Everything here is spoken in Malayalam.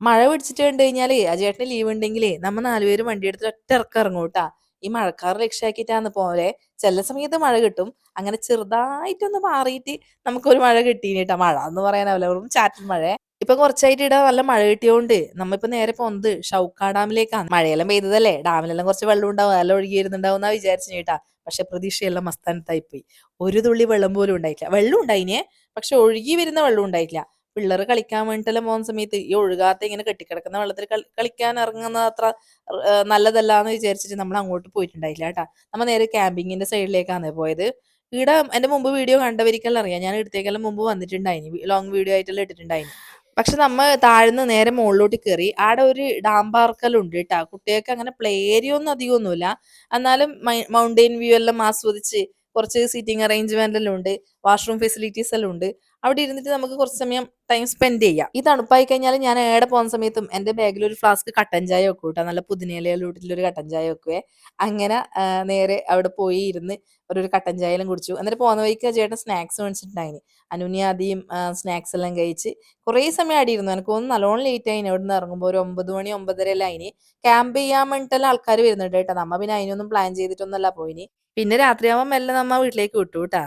മഴ പിടിച്ചിട്ട് കണ്ട് കഴിഞ്ഞാലേ ആ ചേട്ടന് ലീവ് ഉണ്ടെങ്കിലേ നമ്മ 4 പേരും വണ്ടി എടുത്തിട്ട് ഒറ്റ ഇറക്കം ഇറങ്ങും ട്ടാ. ഈ മഴക്കാറ് ലക്ഷ്യാക്കിയിട്ടാണ് പോലെ ചില സമയത്ത് മഴ കിട്ടും. അങ്ങനെ ചെറുതായിട്ടൊന്ന് മാറിയിട്ട് നമുക്കൊരു മഴ കിട്ടീന് ട്ടാ. മഴ എന്ന് പറയാനാവില്ല, വെറും ചാറ്റൽ മഴ. ഇപ്പൊ കുറച്ചായിട്ട് ഇവിടെ നല്ല മഴ കിട്ടിയോണ്ട് നമ്മ നേരെ പോന്നത് ഷൗക്കാ ഡാമിലേക്കാണ്. മഴയെല്ലാം പെയ്തതല്ലേ, ഡാമിലെല്ലാം കുറച്ച് വെള്ളം ഉണ്ടാവും, നല്ല ഒഴുകി വരുന്നുണ്ടാവും എന്നാ വിചാരിച്ചു കേട്ടാ. പക്ഷെ പ്രതീക്ഷയെല്ലാം മസ്താനത്തായി പോയി. ഒരു തുള്ളി വെള്ളം പോലും ഉണ്ടായിട്ടില്ല. വെള്ളം ഉണ്ടായിനെ, പക്ഷെ ഒഴുകി വരുന്ന വെള്ളം ഉണ്ടായിട്ടില്ല. പിള്ളേർ കളിക്കാൻ വേണ്ടിട്ടെല്ലാം പോകുന്ന സമയത്ത് ഈ ഒഴുകാത്ത ഇങ്ങനെ കെട്ടിക്കിടക്കുന്ന വെള്ളത്തിൽ കളിക്കാൻ ഇറങ്ങുന്ന അത്ര നല്ലതല്ല എന്ന് വിചാരിച്ചിട്ട് നമ്മൾ അങ്ങോട്ട് പോയിട്ടുണ്ടായില്ല കേട്ടാ. നമ്മ നേരെ ക്യാമ്പിങ്ങിന്റെ സൈഡിലേക്കാണ് പോയത്. ഇവിടെ എന്റെ മുമ്പ് വീഡിയോ കണ്ടവരിക്കെല്ലാം അറിയാം, ഞാൻ ഇടത്തേക്കെല്ലാം മുമ്പ് വന്നിട്ടുണ്ടായിനി, ലോങ് വീഡിയോ ആയിട്ടെല്ലാം ഇട്ടിട്ടുണ്ടായിനി. പക്ഷെ നമ്മ താഴ്ന്ന് നേരെ മുകളിലോട്ട് കയറി. ആടെ ഒരു ഡാം പാർക്കെല്ലാം ഉണ്ട് കേട്ടാ. കുട്ടികൾക്ക് അങ്ങനെ പ്ലേ ഏരിയ ഒന്നും അധികം ഒന്നുമില്ല, എന്നാലും മൗണ്ടെയിൻ വ്യൂ എല്ലാം ആസ്വദിച്ച് കുറച്ച് സീറ്റിംഗ് അറേഞ്ച്മെന്റ് എല്ലാം ഉണ്ട്, വാഷ്റൂം ഫെസിലിറ്റീസ് എല്ലാം ഉണ്ട്. അവിടെ ഇരുന്നിട്ട് നമുക്ക് കുറച്ച് സമയം ടൈം സ്പെൻഡ് ചെയ്യാം. ഈ തണുപ്പായി കഴിഞ്ഞാൽ ഞാൻ ഏടെ പോകുന്ന സമയത്തും എന്റെ ബാഗിൽ ഒരു ഫ്ലാസ്ക് കട്ടൻ ചായ വെക്കും കേട്ടോ, നല്ല പുതിനയിലെല്ലാം ഇട്ടിട്ടുള്ള കട്ടൻ ചായ വെക്കുവേ. അങ്ങനെ നേരെ അവിടെ പോയി ഇരുന്ന് ഒരു കട്ടൻ ചായയെല്ലാം കുടിച്ചു. എന്നിട്ട് പോകുന്ന വഴിക്ക് ചേട്ടൻ സ്നാക്സ് മേടിച്ചിട്ടുണ്ടായിന്. അനുനി ആദ്യം സ്നാക്സ് എല്ലാം കഴിച്ച് കുറേ സമയം ആടി ഇരുന്നു. എനിക്ക് തോന്നുന്നു നല്ലോണം ലേറ്റ് ആയിന്. അവിടെ നിന്ന് ഇറങ്ങുമ്പോൾ ഒരു 9 മണി 9:30 എല്ലാം ആയിന്. ക്യാമ്പ് ചെയ്യാൻ വേണ്ടിട്ടെല്ലാം ആൾക്കാർ വരുന്നുണ്ട് കേട്ടോ. നമ്മ പിന്നെ അതിനൊന്നും പ്ലാൻ ചെയ്തിട്ടൊന്നല്ല പോയിന്. പിന്നെ രാത്രിയാവുമ്പോൾ മെല്ലെ നമ്മ വീട്ടിലേക്ക് വിട്ടു കേട്ടാ.